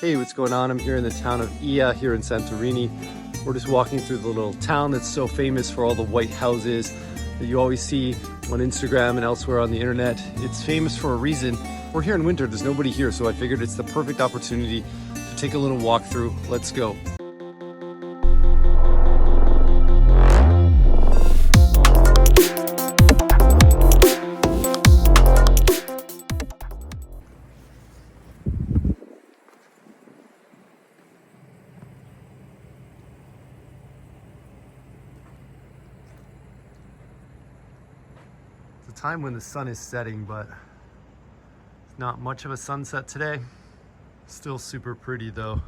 Hey, what's going on? I'm here in the town of Ia here in Santorini. We're just walking through the little town that's so famous for all the white houses that you always see on Instagram and elsewhere on the internet. It's famous for a reason. We're here in winter, there's nobody here, so I figured it's the perfect opportunity to take a little walk through. Let's go. It's a time when the sun is setting, but it's not much of a sunset today. Still super pretty though.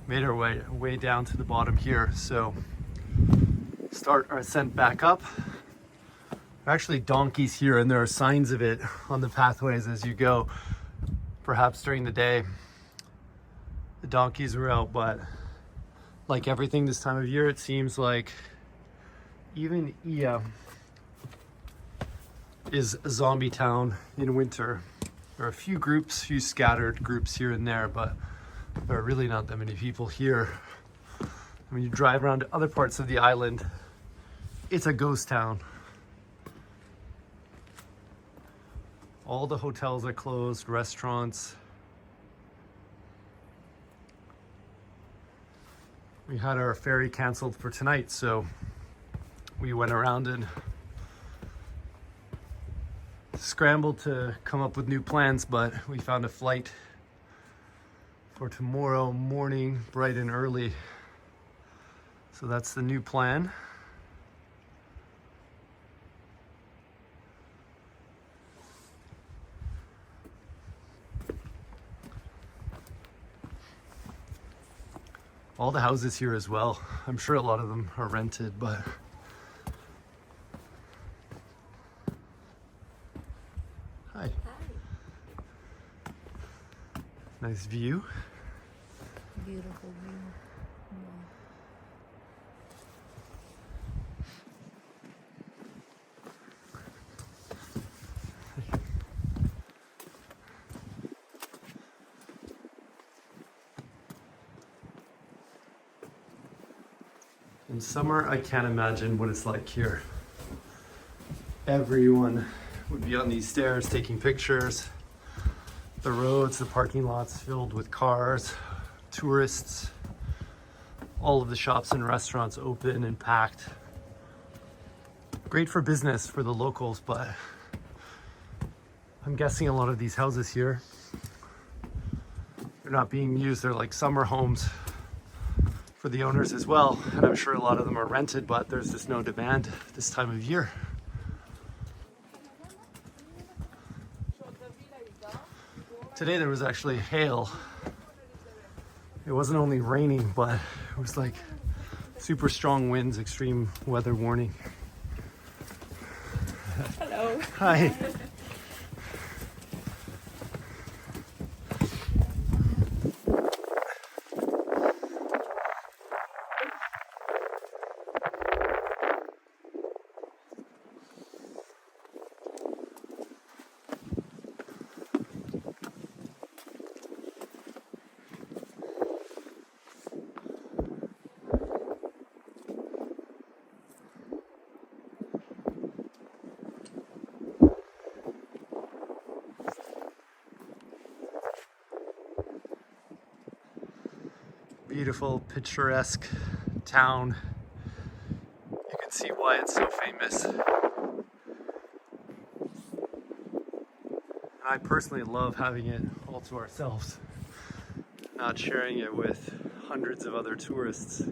Made our way down to the bottom here, so start our ascent back up. There are actually donkeys here, and there are signs of it on the pathways as you go. Perhaps during the day the donkeys were out, but like everything this time of year, it seems like even Ia is a zombie town in winter. There are a few scattered groups here and there, but there are really not that many people here. When you drive around to other parts of the island, it's a ghost town. All the hotels are closed, restaurants. We had our ferry canceled for tonight, so we went around and scrambled to come up with new plans, but we found a flight for tomorrow morning, bright and early. So that's the new plan. All the houses here as well. I'm sure a lot of them are rented, but hi. Nice view. Beautiful view. In summer, I can't imagine what it's like here. Everyone would be on these stairs taking pictures. The roads, the parking lots filled with cars, tourists. All of the shops and restaurants open and packed. Great for business for the locals, but I'm guessing a lot of these houses here, they're not being used. They're like summer homes for the owners as well. And I'm sure a lot of them are rented, but there's just no demand this time of year. Today there was actually hail. It wasn't only raining, but it was like super strong winds, extreme weather warning. Hello. Hi. Beautiful, picturesque town. You can see why it's so famous. And I personally love having it all to ourselves, not sharing it with hundreds of other tourists.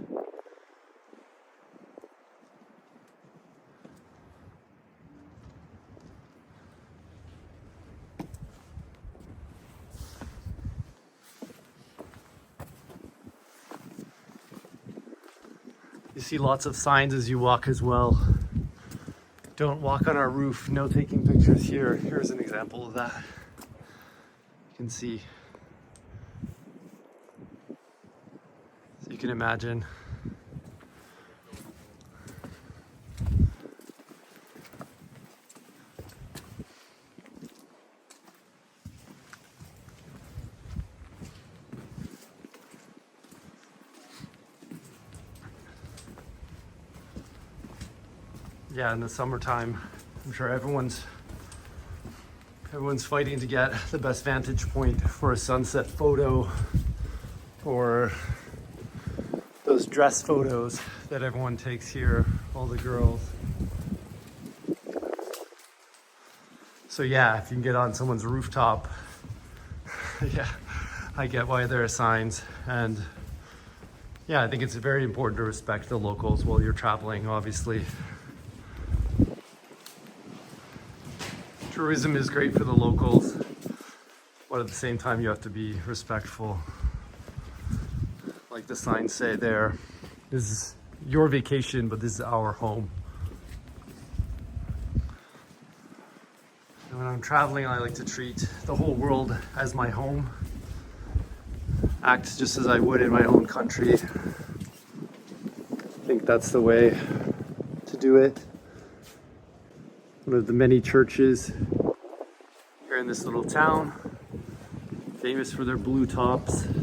You see lots of signs as you walk as well. Don't walk on our roof, no taking pictures here. Here's an example of that. You can see. So you can imagine. Yeah, in the summertime, I'm sure everyone's fighting to get the best vantage point for a sunset photo or those dress photos that everyone takes here, all the girls. So yeah, if you can get on someone's rooftop, yeah, I get why there are signs. And yeah, I think it's very important to respect the locals while you're traveling, obviously. Tourism is great for the locals, but at the same time you have to be respectful. Like the signs say there, this is your vacation, but this is our home. And when I'm traveling, I like to treat the whole world as my home. Act just as I would in my own country. I think that's the way to do it. One of the many churches here in this little town, famous for their blue tops. You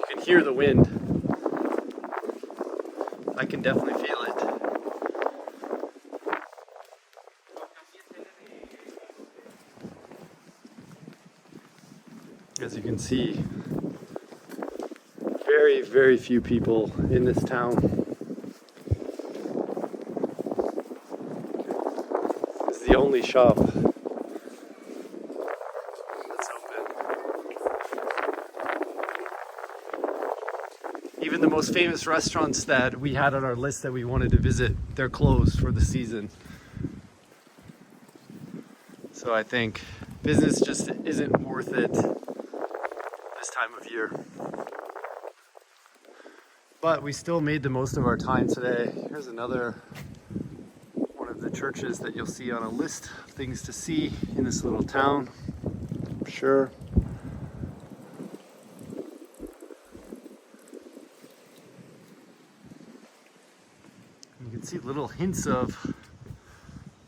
can hear the wind. I can definitely feel it. As you can see, very, very few people in this town. The only shop that's open. Even the most famous restaurants that we had on our list that we wanted to visit, they're closed for the season. So I think business just isn't worth it this time of year. But we still made the most of our time today. Here's another the churches that you'll see on a list of things to see in this little town, I'm sure. You can see little hints of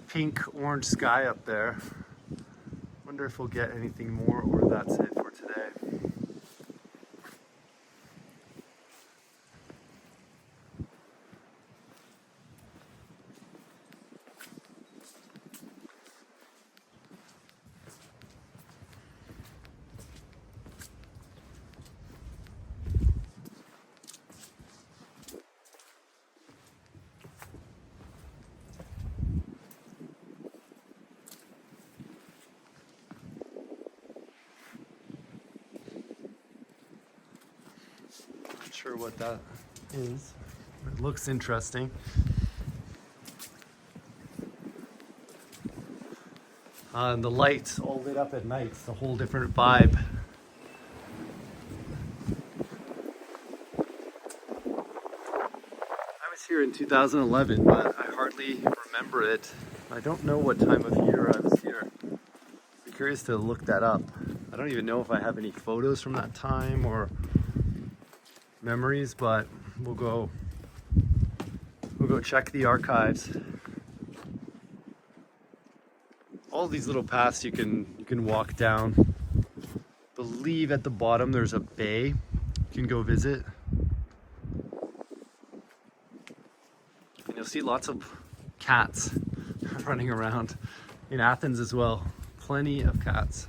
pink, orange sky up there. Wonder if we'll get anything more or that's it for today. Not sure what that is. It looks interesting. And the lights all lit up at night. It's a whole different vibe. I was here in 2011, but I hardly remember it. I don't know what time of year I was here. I'm curious to look that up. I don't even know if I have any photos from that time or memories, but we'll go check the archives. All these little paths you can walk down. I believe at the bottom there's a bay you can go visit. And you'll see lots of cats running around in Athens as well. Plenty of cats.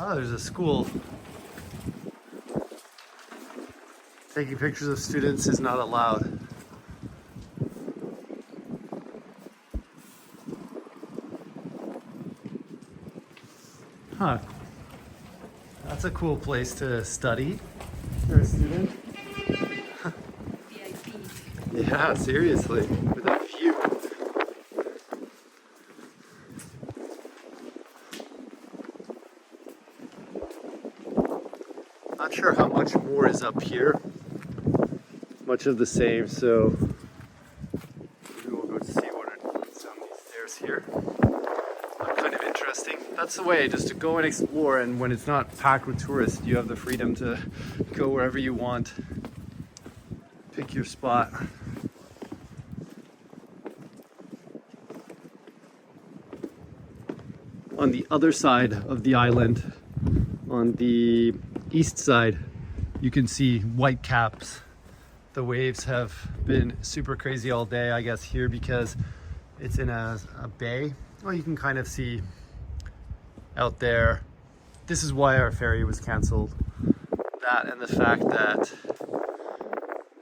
Oh, there's a school. Taking pictures of students is not allowed. Huh. That's a cool place to study for a student. VIP. Yeah, seriously. With a view. Not sure how much more is up here. Much of the same, so maybe we'll go to see what it's on these stairs here. Kind of interesting. That's the way, just to go and explore, and when it's not packed with tourists, you have the freedom to go wherever you want. Pick your spot. On the other side of the island, on the east side, you can see white caps. The waves have been super crazy all day, I guess, here because it's in a bay. Well, you can kind of see out there. This is why our ferry was canceled. That and the fact that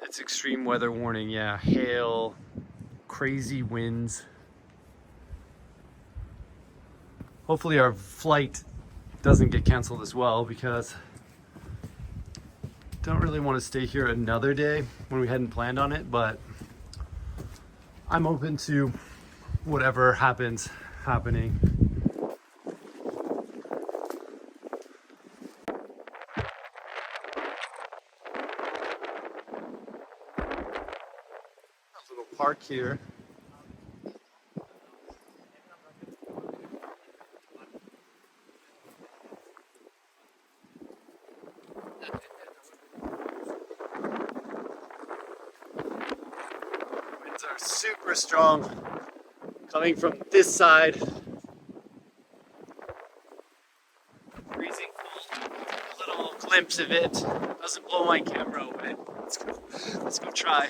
it's extreme weather warning. Yeah, hail, crazy winds. Hopefully our flight doesn't get canceled as well, because don't really want to stay here another day when we hadn't planned on it, but I'm open to whatever happens happening. A little park here. Winds are super strong coming from this side. Freezing cold. A little glimpse of it. Doesn't blow my camera away. Let's go try.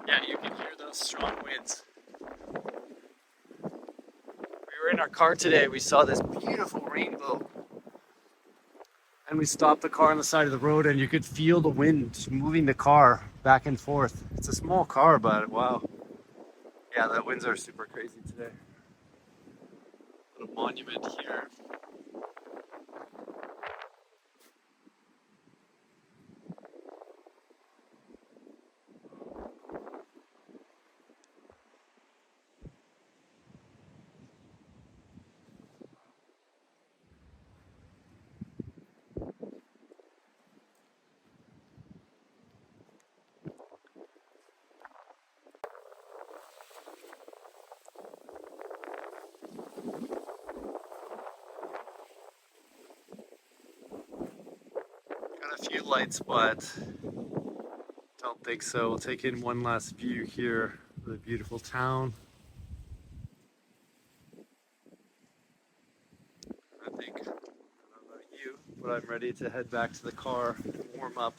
Yeah, you can hear those strong winds. We were in our car today, we saw this beautiful rainbow. And we stopped the car on the side of the road, and you could feel the wind just moving the car back and forth. It's a small car, but wow. Yeah, the winds are super crazy today. Little monument here. Got a few lights, but don't think so. We'll take in one last view here of the beautiful town. I think, I don't know about you, but I'm ready to head back to the car, warm up.